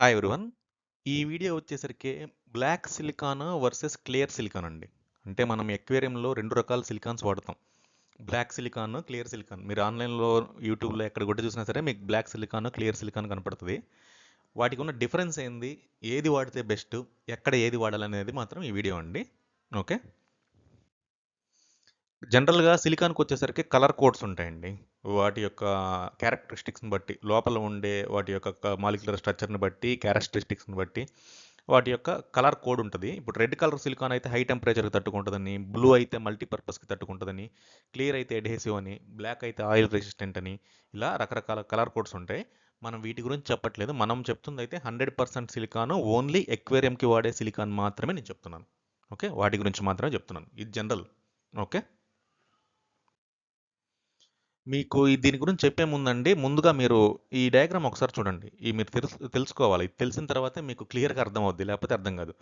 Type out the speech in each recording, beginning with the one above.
Hi everyone. ఈ video వచ్చేసరికి black silicone versus clear silicone అండి. అంటే మనం ఎక్వేరియంలో 2 రకాల సిలికాన్స్ వాడతాం. Black silicone, clear silicone. మీరు ఆన్‌లైన్‌లో, యూట్యూబ్‌లో ఎక్కడ కొట్టి చూసినా సరే మీకు బ్లాక్ సిలికాన్, క్లియర్ సిలికాన్ కనపడుతది. వాటికి ఉన్న డిఫరెన్స్ ఏంది? ఏది వాడితే బెస్ట్? ఎక్కడ ఏది వాడాలనేది మాత్రం ఈ వీడియో అండి. ఓకే. జనరల్‌గా సిలికాన్‌కొచ్చేసరికి కలర్ కోడ్స్ ఉంటాయండి. వాటి యొక్క క్యారెక్టరిస్టిక్స్‌ని బట్టి, లోపల ఉండే వాటి యొక్క మాలిక్యులర్ స్ట్రక్చర్‌ని బట్టి, క్యారెక్టరిస్టిక్స్‌ని బట్టి వాటి యొక్క కలర్ కోడ్ ఉంటది. ఇప్పుడు రెడ్ కలర్ సిలికాన్ అయితే హై టెంపరేచర్‌కి తట్టుకుంటదని, బ్లూ అయితే మల్టీపర్పస్‌కి తట్టుకుంటదని, క్లియర్ అయితే అడ్హెసివ్ అని, బ్లాక్ అయితే ఆయిల్ రెసిస్టెంట్ అని, ఇలా రకరకాల కలర్ కోడ్స్ ఉంటాయి. మనం వీటి గురించి చెప్పట్లేదు. మనం చెప్తుందయితే 100% సిలికాన్ ఓన్లీ ఎక్వేరియంకి వాడే సిలికాన్ మాత్రమే నేను చెప్తున్నాను. ఓకే. వాటి గురించి మాత్రమే చెప్తున్నాను. ఇది జనరల్. ఓకే. మీకు దీని గురించి చెప్పే ముందండి, ముందుగా మీరు ఈ డయాగ్రామ్ ఒకసారి చూడండి. ఈ మీరు తెలుసుకోవాలి. ఇది తెలిసిన తర్వాతే మీకు క్లియర్‌గా అర్థమవుద్ది. లేకపోతే అర్థం కాదు.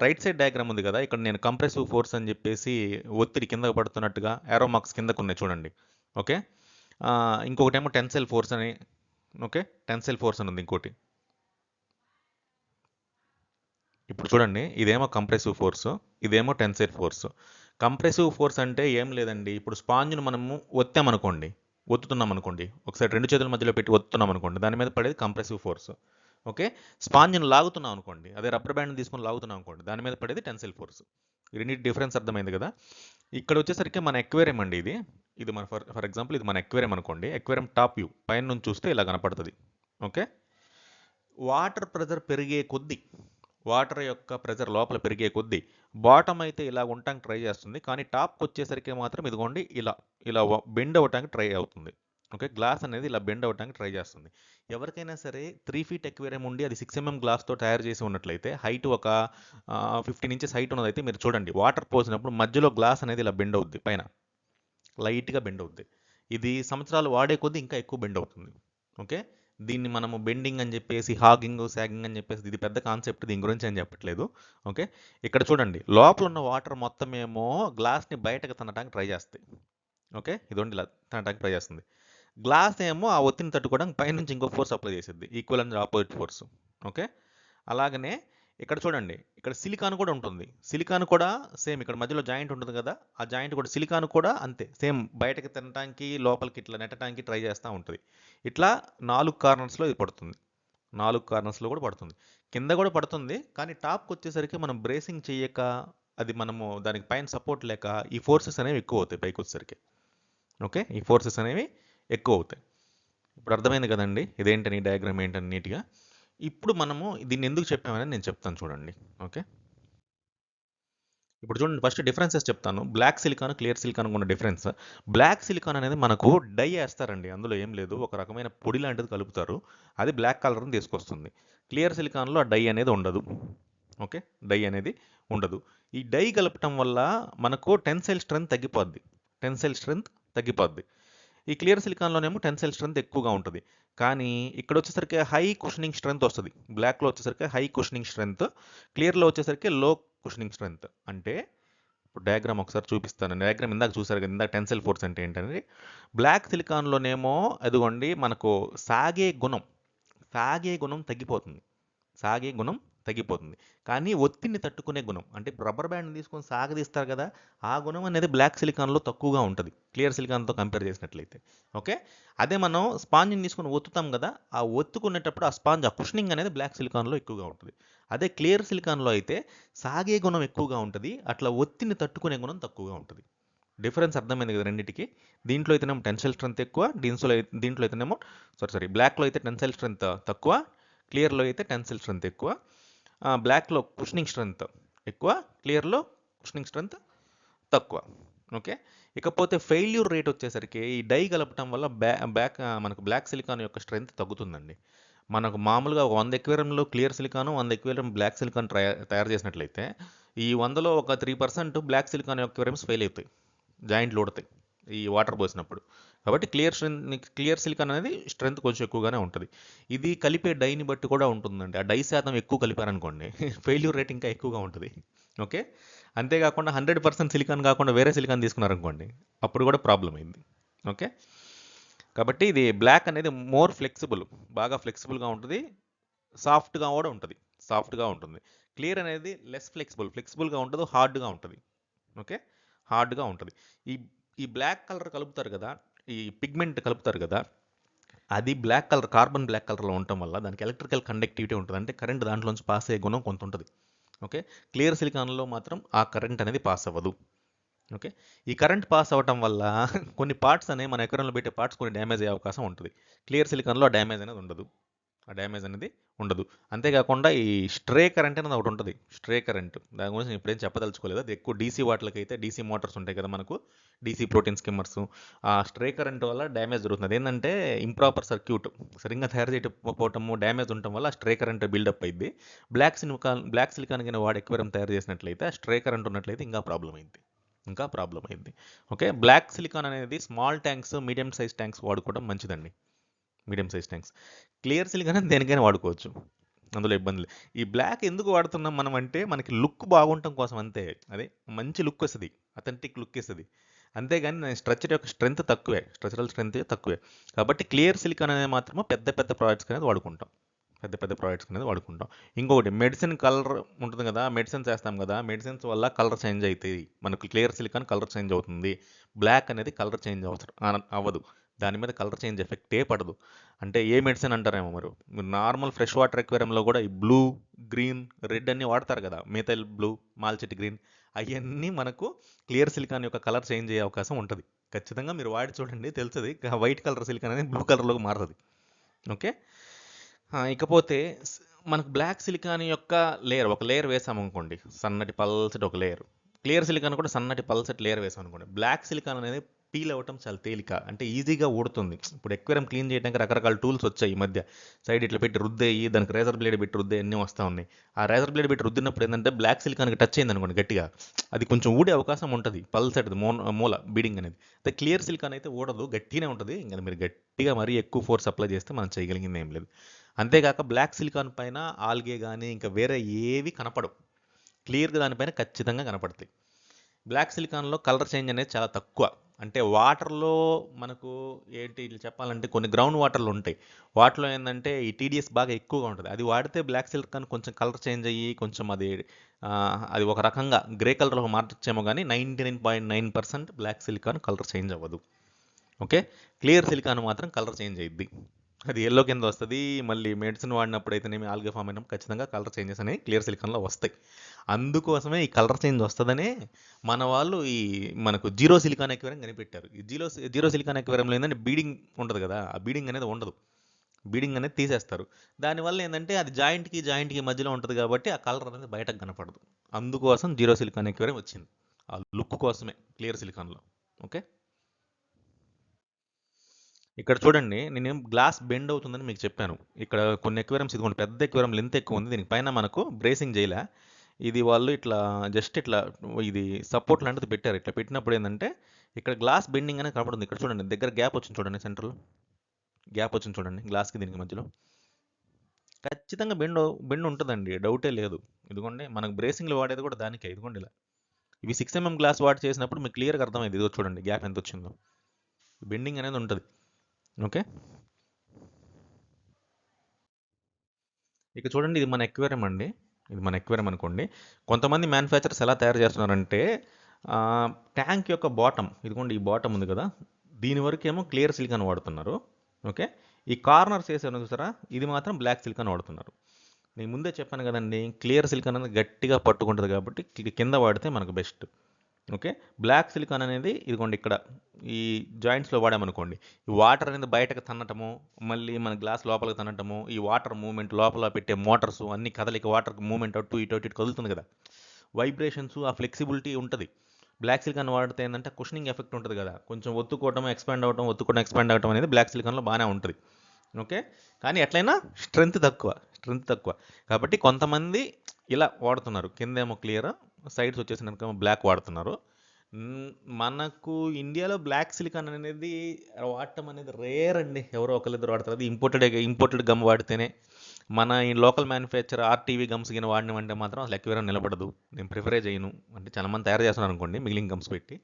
రైట్ సైడ్ డయాగ్రామ్ ఉంది కదా! ఇక్కడ నేను కంప్రెసివ్ ఫోర్స్ అని చెప్పేసి ఒత్తిడి కిందకి పడుతున్నట్టుగా ఏరో మార్క్స్ కిందకున్నాయి చూడండి. ఓకే. ఇంకొకటేమో టెన్సైల్ ఫోర్స్ అని. ఓకే. టెన్సైల్ ఫోర్స్ అని ఉంది ఇంకోటి. ఇప్పుడు చూడండి, ఇదేమో కంప్రెసివ్ ఫోర్స్, ఇదేమో టెన్సైల్ ఫోర్స్. కంప్రెసివ్ ఫోర్స్ అంటే ఏం లేదండి. ఇప్పుడు స్పాంజ్‌ను మనము ఒత్తామనుకోండి, ఒత్తుతున్నామనుకోండి. ఒకసారి 2 చేతుల మధ్యలో పెట్టి ఒత్తుతున్నామనుకోండి. దాని మీద పడేది కంప్రెసివ్ ఫోర్స్. ఓకే. స్పాంజ్‌ని లాగుతున్నాం అనుకోండి. అదే రబ్బర్ బ్యాండ్‌ని తీసుకొని లాగుతున్నాం అనుకోండి. దాని మీద పడేది టెన్సైల్ ఫోర్స్. ఈ రెండిటి డిఫరెన్స్ అర్థమైంది కదా! ఇక్కడ వచ్చేసరికి మన ఎక్వేరియం అండి ఇది. ఇది మన ఫర్ ఎగ్జాంపుల్ ఇది మన ఎక్వేరియం అనుకోండి. ఎక్వేరియం టాప్ వ్యూ పైన నుంచి చూస్తే ఇలా కనపడతది. ఓకే. వాటర్ ప్రెజర్ పెరిగే కొద్దీ, వాటర్ యొక్క ప్రెజర్ లోపల పెరిగే కొద్దీ బాటమ్ అయితే ఇలా ఉండటానికి ట్రై చేస్తుంది. కానీ టాప్కి వచ్చేసరికి మాత్రం ఇదిగోండి ఇలా ఇలా బెండ్ అవ్వటానికి ట్రై అవుతుంది. ఓకే. గ్లాస్ అనేది ఇలా బెండ్ అవ్వటానికి ట్రై చేస్తుంది. ఎవరికైనా సరే 3 ఫీట్ ఎక్వేరియం ఉండి అది 6 గ్లాస్తో తయారు చేసి ఉన్నట్లయితే హైట్ ఒక 15 ఇంచెస్ హైట్ ఉన్నదైతే మీరు చూడండి, వాటర్ పోసినప్పుడు మధ్యలో గ్లాస్ అనేది ఇలా బెండ్ అవుద్ది, పైన లైట్గా బెండ్ అవుద్ది. ఇది సంవత్సరాలు వాడే కొద్దీ ఇంకా ఎక్కువ బెండ్ అవుతుంది. ఓకే. దీన్ని మనము బెండింగ్ అని చెప్పేసి, హాగింగ్, సాగింగ్ అని చెప్పేసి ఇది పెద్ద కాన్సెప్ట్. దీని గురించి ఏం చెప్పట్లేదు. ఓకే. ఇక్కడ చూడండి, లోపల ఉన్న వాటర్ మొత్తం ఏమో గ్లాస్ని బయటకు తన్నడానికి ట్రై చేస్తాయి. ఓకే. ఇదిగోండి ఇలా తన్నడానికి ట్రై చేస్తుంది. గ్లాస్ ఏమో ఆ ఒత్తిడిని తట్టుకోవడానికి పైనుంచి ఇంకో ఫోర్స్ అప్లై చేసిద్ది, equal and opposite force. Okay. అలాగనే ఇక్కడ చూడండి, ఇక్కడ సిలికాన్ కూడా ఉంటుంది. సిలికాన్ కూడా సేమ్ ఇక్కడ మధ్యలో జాయింట్ ఉంటుంది కదా! ఆ జాయింట్ కూడా సిలికాన్ కూడా అంతే. సేమ్ బయటకి తినటానికి, లోపలికి ఇట్లా నెట్టడానికి ట్రై చేస్తూ ఉంటుంది. ఇట్లా 4 కార్నర్స్‌లో ఇది పడుతుంది. 4 కార్నర్స్‌లో కూడా పడుతుంది. కింద కూడా పడుతుంది. కానీ టాప్‌కి వచ్చేసరికి మనం బ్రేసింగ్ చెయ్యక, అది మనము దానికి పైన సపోర్ట్ లేక ఈ ఫోర్సెస్ అనేవి ఎక్కువ అవుతాయి పైకొచ్చేసరికి. ఓకే. ఈ ఫోర్సెస్ అనేవి ఎక్కువ అవుతాయి. ఇప్పుడు అర్థమైంది కదండీ! ఇదేంటని, డయాగ్రామ్ ఏంటని నీట్‌గా. ఇప్పుడు మనము దీన్ని ఎందుకు చెప్పామని నేను చెప్తాను చూడండి. ఓకే. ఇప్పుడు చూడండి, ఫస్ట్ డిఫరెన్సెస్ చెప్తాను. బ్లాక్ సిలికాన్, క్లియర్ సిలికాన్ ఉన్న డిఫరెన్స్. బ్లాక్ సిలికాన్ అనేది మనకు డై ఏస్తారండి. అందులో ఏం లేదు. ఒక రకమైన పొడి లాంటిది కలుపుతారు. అది బ్లాక్ కలర్‌ని తీసుకొస్తుంది. క్లియర్ సిలికాన్‌లో ఆ డై అనేది ఉండదు. ఓకే. డై అనేది ఉండదు. ఈ డై కలపటం వల్ల మనకు టెన్సైల్ స్ట్రెంత్ తగ్గిపోద్ది. టెన్సైల్ స్ట్రెంత్ తగ్గిపోద్ది. ఈ క్లియర్ సిలికాన్‌లోనేమో టెన్సైల్ స్ట్రెంత్ ఎక్కువగా ఉంటది. కానీ ఇక్కడొచ్చేసరికి హై కుషనింగ్ స్ట్రెంత్ వస్తది. బ్లాక్‌లో వచ్చేసరికి హై కుషనింగ్ స్ట్రెంత్, క్లియర్‌లో వచ్చేసరికి లో కుషనింగ్ స్ట్రెంత్. అంటే ఇప్పుడు డయాగ్రామ్ ఒకసారి చూపిస్తాను. డయాగ్రామ్ ఇందాక చూసారు కదా! ఇందాక టెన్సైల్ ఫోర్స్ అంటే ఏంటనేది. బ్లాక్ సిలికాన్‌లోనేమో అదిగోండి మనకు సాగే గుణం, సాగే గుణం తగ్గిపోతుంది. సాగే గుణం తగ్గిపోతుంది. కానీ ఒత్తిడిని తట్టుకునే గుణం, అంటే ఇప్పుడు రబ్బర్ బ్యాండ్‌ని తీసుకొని సాగదీస్తారు కదా! ఆ గుణం అనేది బ్లాక్ సిలికాన్‌లో తక్కువగా ఉంటది. క్లియర్ సిలికాన్‌తో కంపేర్ చేసినట్లయితే. ఓకే. అదే మనం స్పాంజిని తీసుకొని ఒత్తుతాం కదా! ఆ ఒత్తుకునేటప్పుడు ఆ స్పాంజ్, ఆ కుషనింగ్ అనేది బ్లాక్ సిలికాన్‌లో ఎక్కువగా ఉంటది. అదే క్లియర్ సిలికాన్‌లో అయితే సాగే గుణం ఎక్కువగా ఉంటది. అట్లా ఒత్తిడిని తట్టుకునే గుణం తక్కువగా ఉంటది. డిఫరెన్స్ అర్థమైంది కదా రెండిటికి. దీంట్లో అయితేనేమో టెన్సైల్ స్ట్రెంత్ ఎక్కువ, దీంట్లో అయితేనేమో బ్లాక్‌లో అయితే టెన్సైల్ స్ట్రెంత్ తక్కువ, క్లియర్‌లో అయితే టెన్సైల్ స్ట్రెంత్ ఎక్కువ. బ్లాక్‌లో కుషనింగ్ స్ట్రెంత్ ఎక్కువ, క్లియర్‌లో కుషనింగ్ స్ట్రెంత్ తక్కువ. ఓకే. ఇకపోతే ఫెయిల్యూర్ రేట్ వచ్చేసరికి ఈ డై కలపటం వల్ల మనకు బ్లాక్ సిలికాన్ యొక్క స్ట్రెంత్ తగ్గుతుందండి. మనకు మామూలుగా 100 ఎక్వేరియంలో clear silicone, 100 aquarium black silicone తయారు చేసినట్లయితే ఈ 100లో ఒక 3% బ్లాక్ సిలికాన్ ఎక్వేరియంస్ ఫెయిల్ అవుతాయి. జాయింట్లు ఊడతాయి ఈ వాటర్ పోసినప్పుడు. కాబట్టి క్లియర్ సిలికాన్ అనేది స్ట్రెంత్ కొంచెం ఎక్కువగానే ఉంటుంది. ఇది కలిపే డైని బట్టి కూడా ఉంటుందండి. ఆ డై శాతం ఎక్కువ కలిపారనుకోండి ఫెయిల్యూర్ రేట్ ఇంకా ఎక్కువగా ఉంటుంది. ఓకే. అంతేకాకుండా 100% సిలికాన్ కాకుండా వేరే సిలికాన్ తీసుకున్నారనుకోండి, అప్పుడు కూడా ప్రాబ్లం అయింది. ఓకే. కాబట్టి ఇది బ్లాక్ అనేది మోర్ ఫ్లెక్సిబుల్, బాగా ఫ్లెక్సిబుల్గా ఉంటుంది. సాఫ్ట్‌గా కూడా ఉంటది. సాఫ్ట్‌గా ఉంటుంది. క్లియర్ అనేది లెస్ ఫ్లెక్సిబుల్‌గా ఉండదు. హార్డ్‌గా ఉంటది. ఓకే. హార్డ్‌గా ఉంటది. ఈ ఈ బ్లాక్ కలర్ కలుపుతారు కదా! ఈ పిగ్మెంట్ కలుపుతారు కదా! అది బ్లాక్ కలర్ కార్బన్ బ్లాక్ కలర్‌లో ఉండటం వల్ల దానికి ఎలక్ట్రికల్ కండక్టివిటీ ఉంటది. అంటే కరెంట్ దాంట్లోంచి పాస్ అయ్యే గుణం కొంత ఉంటది. ఓకే. క్లియర్ సిలికాన్‌లో మాత్రం ఆ కరెంట్ అనేది పాస్ అవ్వదు. ఓకే. ఈ కరెంట్ పాస్ అవ్వటం వల్ల కొన్ని పార్ట్స్ అనేవి మన ఎకరంలో పెట్టే పార్ట్స్ కొన్ని డ్యామేజ్ అయ్యే అవకాశం ఉంటది. క్లియర్ సిలికాన్‌లో ఆ డ్యామేజ్ అనేది ఉండదు. ఆ డ్యామేజ్ అనేది ఉండదు. అంతేకాకుండా ఈ స్ట్రే కరెంట్ అనేది ఒకటి ఉంటది. Stray current. దాని గురించి నేను ఇప్పుడేం చెప్పదలుచుకోలేదు. అది ఎక్కువ డీసీ వాటిలకైతే డీసీ మోటార్స్ ఉంటాయి కదా మనకు. DC protein skimmers. ఆ స్ట్రే కరెంట్ వల్ల డ్యామేజ్ జరుగుతుంది. అదేంటంటే ఇంప్రాపర్ సర్క్యూట్ సరిగ్గా తయారు చేయకపోవటము, డ్యామేజ్ ఉండటం వల్ల ఆ స్ట్రే కరెంట్ బిల్డప్ అయ్యిద్ది. బ్లాక్ సిలికాన్ కింద వాడి ఎక్వేరియం తయారు చేసినట్లయితే ఆ స్ట్రే కరెంట్ ఉన్నట్లయితే ఇంకా ప్రాబ్లం అయింది. ఓకే. బ్లాక్ సిలికాన్ అనేది small tanks, medium size tanks వాడుకోవడం మంచిదండి. Medium size tanks. Clear silicon అనేది దేనికైనా వాడుకోవచ్చు. అందులో ఇబ్బంది లేదు. ఈ బ్లాక్ ఎందుకు వాడుతున్నాం మనం అంటే మనకి లుక్ బాగుండటం కోసం అంతే. అదే మంచి లుక్ వస్తది. అథెంటిక్ లుక్ ఇస్తది. అంతేగాని స్ట్రక్చర్ యొక్క స్ట్రెంత్ తక్కువే. స్ట్రక్చరల్ స్ట్రెంత్ తక్కువే. కాబట్టి క్లియర్ సిలికాన్ అనేది మాత్రము పెద్ద పెద్ద ప్రాజెక్ట్స్ అనేది వాడుకుంటాం. పెద్ద పెద్ద ప్రాజెక్ట్స్ అనేది వాడుకుంటాం. ఇంకొకటి మెడిసిన్ కలర్ ఉంటుంది కదా! మెడిసిన్స్ ఏస్తాం కదా! మెడిసిన్స్ వల్ల కలర్ చేంజ్ అయితాయి. మనకు క్లియర్ సిలికాన్ కలర్ చేంజ్ అవుతుంది. బ్లాక్ అనేది కలర్ చేంజ్ అవ్వదు. దాని మీద కలర్ చేంజ్ ఎఫెక్టే పడదు. అంటే ఏ మెడిసిన్ అంటారేమో మీరు నార్మల్ ఫ్రెష్ వాటర్ ఎక్వేరియంలో కూడా ఈ బ్లూ, గ్రీన్, రెడ్ అన్నీ వాడతారు కదా! మిథైల్ బ్లూ, మాల్చిట్ గ్రీన్ అయన్నీ మనకు క్లియర్ సిలికాన్ యొక్క కలర్ చేంజ్ అయ్యే అవకాశం ఉంటది. ఖచ్చితంగా మీరు వాడి చూడండి తెలుస్తది. వైట్ కలర్ సిలికాన్ అనేది బ్లూ కలర్‌లోకి మారతది. ఓకే. ఇకపోతే మనకు బ్లాక్ సిలికాన్ యొక్క ఒక లేయర్ వేసామనుకోండి. సన్నటి పల్చటి ఒక లేయర్. క్లియర్ సిలికాన్ కూడా సన్నటి పల్చటి లేయర్ వేసామనుకోండి. బ్లాక్ సిలికాన్ అనేది పీల్ అవ్వటం చాలా తేలిక. అంటే ఈజీగా ఊడుతుంది. ఇప్పుడు ఎక్వేరియం క్లీన్ చేయడానికి రకరకాల టూల్స్ వచ్చాయి ఈ మధ్య. సైడ్ ఇట్లా పెట్టి రుద్దేయి, దానికి రేజర్ బ్లేడ్ పెట్టి రుద్దేయి అన్నీ వస్తా ఉన్నాయి. ఆ రేజర్ బ్లేడ్ పెట్టి రుద్దినప్పుడు ఏంటంటే బ్లాక్ సిలికాన్‌కి టచ్ అయిందనుకోండి గట్టిగా, అది కొంచెం ఊడే అవకాశం ఉంటది. పల్చటిది మూల బీడింగ్ అనేది. అదే క్లియర్ సిలికాన్ అయితే ఊడదు. గట్టిగానే ఉంటది. ఇంక మీరు గట్టిగా మరీ ఎక్కువ ఫోర్స్ అప్లై చేస్తే మనం చేయగలిగింది ఏం లేదు. అంతేగాక బ్లాక్ సిలికాన్ పైన ఆల్గే గానీ, ఇంకా వేరే ఏవి కనపడవు. క్లియర్‌గా దానిపైన ఖచ్చితంగా కనపడతాయి. బ్లాక్ సిలికాన్‌లో కలర్ చేంజ్ అనేది చాలా తక్కువ. అంటే వాటర్‌లో మనకు ఇట్లా చెప్పాలంటే కొన్ని గ్రౌండ్ వాటర్‌లు ఉంటాయి. వాటిలో ఏందంటే ఈ టీడీఎస్ బాగా ఎక్కువగా ఉంటది. అది వాడితే బ్లాక్ సిలికాన్ కొంచెం కలర్ చేంజ్ అయ్యి కొంచెం అది ఒక రకంగా గ్రే కలర్‌లో మార్చొచ్చేమో గానీ 99.9% బ్లాక్ సిలికాన్ కలర్ చేంజ్ అవ్వదు. ఓకే. క్లియర్ సిలికాన్ మాత్రం కలర్ చేంజ్ అయ్యిద్ది. అది యెల్లో కింద వస్తది. మళ్ళీ మెడిసిన్ వాడినప్పుడైతేనేమి ఆల్గే ఫార్మ్ అయినప్పుడు ఖచ్చితంగా కలర్ చేంజెస్ అనేవి క్లియర్ సిలికాన్‌లో వస్తాయి. అందుకోసమే ఈ కలర్ చేంజ్ వస్తదనే మన వాళ్ళు మనకు జీరో సిలికాన్ ఎక్వేరియం కనిపెట్టారు. ఈ జీరో సిలికాన్ ఎక్వేరియంలో ఏందంటే బీడింగ్ ఉంటది కదా! ఆ బీడింగ్ అనేది ఉండదు. బీడింగ్ అనేది తీసేస్తారు. దానివల్ల ఏందంటే అది జాయింట్‌కి మధ్యలో ఉంటది కాబట్టి ఆ కలర్ అనేది బయటకు కనపడదు. అందుకోసం జీరో సిలికాన్ ఎక్వేరియం వచ్చింది. ఆ లుక్ కోసమే క్లియర్ సిలికాన్‌లో. ఓకే. ఇక్కడ చూడండి నేనేం గ్లాస్ బెండ్ అవుతుందని మీకు చెప్పాను. ఇక్కడ కొన్ని ఎక్వేరియంస్ ఇదిగోండి పెద్ద ఎక్వేరియం లెంత్ ఎక్కువ ఉంది. దీనికి పైన మనకు బ్రేసింగ్ చేయలే. ఇది వాళ్ళు ఇట్లా జస్ట్ ఇట్లా ఇది సపోర్ట్ లాంటిది పెట్టారు. ఇట్లా పెట్టినప్పుడు ఏందంటే ఇక్కడ గ్లాస్ బెండింగ్ అనేది కనపడుతుంది. ఇక్కడ చూడండి దగ్గర గ్యాప్ వచ్చింది చూడండి సెంటర్‌లో. గ్యాప్ వచ్చింది చూడండి గ్లాస్‌కి దీనికి మధ్యలో. ఖచ్చితంగా బెండ్ ఉంటదండి. డౌటే లేదు. ఇదిగోండి మనకు బ్రేసింగ్‌లో వాడేది కూడా దానికే. ఇదిగోండి ఇలా. ఇవి 6 ఎంఎం గ్లాస్ వాడి చేసినప్పుడు మీకు క్లియర్‌గా అర్థమైంది. ఇదిగో చూడండి గ్యాప్ ఎంత వచ్చిందో. బెండింగ్ అనేది ఉంటది. ఓకే. ఇక చూడండి ఇది మన ఎక్వేరియం అండి. ఇది మన ఎక్వేరియం అనుకోండి. కొంతమంది మ్యానుఫ్యాక్చరర్స్ ఎలా తయారు చేస్తున్నారంటే ట్యాంక్ యొక్క బాటమ్ ఇదిగోండి ఈ బాటమ్ ఉంది కదా! దీని వరకేమో క్లియర్ సిలికాన్ వాడుతున్నారు. ఓకే. ఈ కార్నర్స్ ఏసాను చూసారా? ఇది మాత్రం బ్లాక్ సిలికాన్ వాడుతున్నారు. నేను ముందే చెప్పాను కదండీ! క్లియర్ సిలికాన్ అనేది గట్టిగా పట్టుకుంటది కాబట్టి కింద వాడితే మనకు బెస్ట్. ఓకే. బ్లాక్ సిలికాన్ అనేది ఇదిగోండి ఇక్కడ ఈ జాయింట్స్‌లో వాడామనుకోండి. ఈ వాటర్ అనేది బయటకు తన్నటము, మళ్ళీ మన గ్లాస్ లోపలికి తన్నటము, ఈ వాటర్ మూవ్‌మెంట్ లోపల పెట్టే మోటార్స్ అన్ని కదలిక వాటర్ మూవ్‌మెంట్ అటు ఇటు కదులుతుంది కదా! వైబ్రేషన్స్ ఆ ఫ్లెక్సిబిలిటీ ఉంటది. బ్లాక్ సిలికాన్ వాడితే ఏందంటే కుషనింగ్ ఎఫెక్ట్ ఉంటది కదా! కొంచెం ఒత్తుకోవటం, ఎక్స్‌పాండ్ అవ్వటం అనేది బ్లాక్ సిలికాన్‌లో బానే ఉంటది. ఓకే. కానీ ఎట్లైనా స్ట్రెంత్ తక్కువ. కాబట్టి కొంతమంది ఇలా వాడుతున్నారు. కిందేమో క్లియర్, సైడ్స్ వచ్చేసినాకేమో బ్లాక్ వాడుతున్నారు. హ్మ్. మనకు ఇండియాలో బ్లాక్ సిలికాన్ అనేది వాడటం అనేది రేర్ అండి. ఎవరో ఒకళ్ళిద్దరు వాడతారు. అది ఇంపోర్టెడ్ గమ్ వాడితేనే. మన ఈ లోకల్ మ్యానుఫ్యాక్చర్ ఆర్‌టీవీ గమ్స్ గిన వాడినమంటే మాత్రం అసలు ఎక్వేరియం నిలబడదు. నేను ప్రిఫరే చేయను. అంటే చాలా మంది తయారు చేస్తున్నారనుకోండి మిగిలిన గమ్స్ పెట్టి.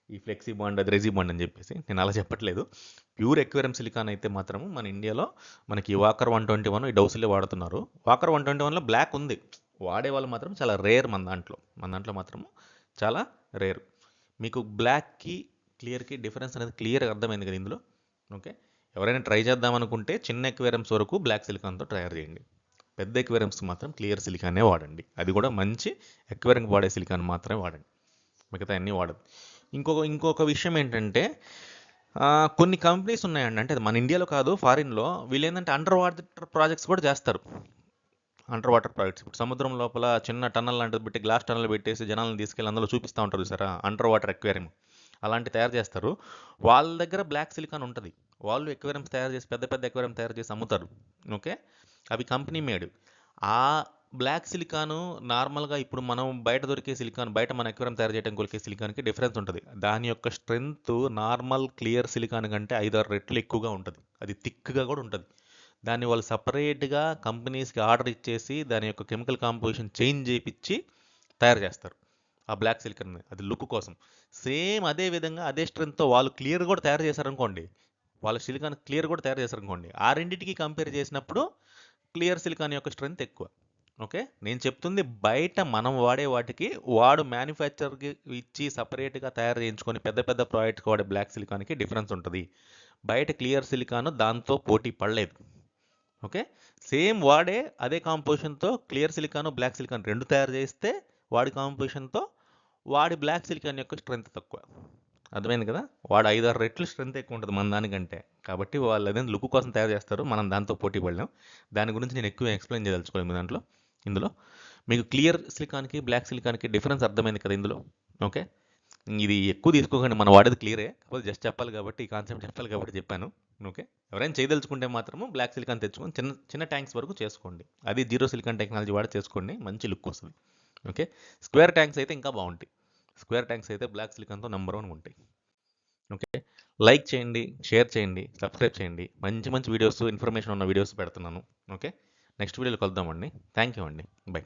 ఈ ఫ్లెక్సీ బాండ్ అది రెజీ బాండ్ అని చెప్పేసి నేను అలా చెప్పట్లేదు. ప్యూర్ ఎక్వేరియం సిలికాన్ అయితే మాత్రము మన ఇండియాలో మనకి వాకర్ 121 ఈ డౌసిలే వాడుతున్నారు. వాకర్ 121లో బ్లాక్ ఉంది, వాడే వాళ్ళు మాత్రం చాలా రేర్ మన దాంట్లో మాత్రము చాలా రేర్. మీకు బ్లాక్కి క్లియర్కి డిఫరెన్స్ అనేది క్లియర్గా అర్థమైంది కదా ఇందులో. ఓకే, ఎవరైనా ట్రై చేద్దాం అనుకుంటే చిన్న ఎక్వేరియంస్ వరకు బ్లాక్ సిలికాన్తో తయారు చేయండి. పెద్ద ఎక్వేరియంస్ మాత్రం క్లియర్ సిలికానే వాడండి. అది కూడా మంచి ఎక్వేరియం వాడే సిలికాన్ మాత్రమే వాడండి, మిగతా అన్నీ వాడదు. ఇంకొక విషయం ఏంటంటే కొన్ని కంపెనీస్ ఉన్నాయండి, అంటే అది మన ఇండియాలో కాదు ఫారిన్లో, వీళ్ళు ఏంటంటే అండర్ వాటర్ ప్రాజెక్ట్స్ కూడా చేస్తారు. అండర్ వాటర్ ప్రాజెక్ట్స్ ఇప్పుడు సముద్రం లోపల చిన్న టన్నల్ లాంటిది పెట్టి గ్లాస్ టన్నల్ పెట్టేసి జనాలను తీసుకెళ్ళి అందులో చూపిస్తూ ఉంటారు చూసారా, అండర్ వాటర్ ఎక్వేరియం అలాంటి తయారు చేస్తారు. వాళ్ళ దగ్గర బ్లాక్ సిలికాన్ ఉంటుంది, వాళ్ళు ఎక్వేరియం తయారు చేసి పెద్ద పెద్ద ఎక్వేరియం తయారు చేసి అమ్ముతారు. ఓకే, అవి కంపెనీ మేడ్. ఆ బ్లాక్ సిలికాను నార్మల్గా ఇప్పుడు మనం బయట దొరికే సిలికాన్, బయట మన ఎక్వేరియం తయారు చేయడానికి దొరికే సిలికాన్కి డిఫరెన్స్ ఉంటుంది. దాని యొక్క స్ట్రెంగ్త్ నార్మల్ క్లియర్ సిలికాన్ కంటే 5-6 రెట్లు ఎక్కువగా ఉంటుంది. అది థిక్గా కూడా ఉంటుంది. దాన్ని వాళ్ళు సపరేట్గా కంపెనీస్కి ఆర్డర్ ఇచ్చేసి దాని యొక్క కెమికల్ కాంపోజిషన్ చేంజ్ చేయించి తయారు చేస్తారు ఆ బ్లాక్ సిలికాన్. అది లుక్ కోసం. సేమ్ అదే విధంగా అదే స్ట్రెంగ్త్తో వాళ్ళు క్లియర్ కూడా తయారు చేశారనుకోండి, వాళ్ళ సిలికాన్ క్లియర్ కూడా తయారు చేశారనుకోండి, ఆ రెండింటికి కంపేర్ చేసినప్పుడు క్లియర్ సిలికాన్ యొక్క స్ట్రెంగ్త్ ఎక్కువ. ఓకే, నేను చెప్తుంది బయట మనం వాడే వాటికి వాడు మ్యానుఫ్యాక్చర్కి ఇచ్చి సపరేట్గా తయారు చేయించుకొని పెద్ద పెద్ద ప్రాజెక్ట్కి వాడే బ్లాక్ సిలికాన్కి డిఫరెన్స్ ఉంటుంది. బయట క్లియర్ సిలికాన్ దాంతో పోటీ పడలేదు. ఓకే, సేమ్ వాడే అదే కాంపోజిషన్తో క్లియర్ సిలికాన్ బ్లాక్ సిలికాన్ రెండు తయారు చేస్తే వాడి కాంపోజిషన్తో వాడి బ్లాక్ సిలికాన్ యొక్క స్ట్రెంగ్త్ తక్కువ. అర్థమైంది కదా, వాడు 5-6 రెట్లు స్ట్రెంగ్త్ ఎక్కువ ఉంటుంది మన దానికంటే. కాబట్టి వాళ్ళు అదే లుక్ కోసం తయారు చేస్తారు, మనం దాంతో పోటీ పడలేం. దాని గురించి నేను ఎక్కువ ఎక్స్ప్లెయిన్ చేయదలుచుకోలేదు మీ ఇందులో. మీకు క్లియర్ సిలికాన్కి బ్లాక్ సిలికాన్కి డిఫరెన్స్ అర్థమైంది కదా ఇందులో. ఓకే, ఇది ఎక్కువ తీసుకోకండి, మనం వాడేది క్లియరే, కాకపోతే జస్ట్ చెప్పాలి కాబట్టి, ఈ కాన్సెప్ట్ చెప్పాలి కాబట్టి చెప్పాను. ఓకే, ఎవరైనా చేయదలుచుకుంటే మాత్రము బ్లాక్ సిలికాన్ తెచ్చుకొని చిన్న చిన్న ట్యాంక్స్ వరకు చేసుకోండి. అది జీరో సిలికాన్ టెక్నాలజీ వాడి చేసుకోండి, మంచి లుక్ వస్తుంది. ఓకే, స్క్వేర్ ట్యాంక్స్ అయితే ఇంకా బాగుంటాయి. స్క్వేర్ ట్యాంక్స్ అయితే బ్లాక్ సిలికాన్తో నెంబర్ 1 ఉంటాయి. ఓకే, లైక్ చేయండి, షేర్ చేయండి, సబ్స్క్రైబ్ చేయండి. మంచి మంచి వీడియోస్, ఇన్ఫర్మేషన్ ఉన్న వీడియోస్ పెడుతున్నాను. ఓకే, నెక్స్ట్ వీడియోలో కలుద్దామండి. థ్యాంక్ యూ అండి, బై.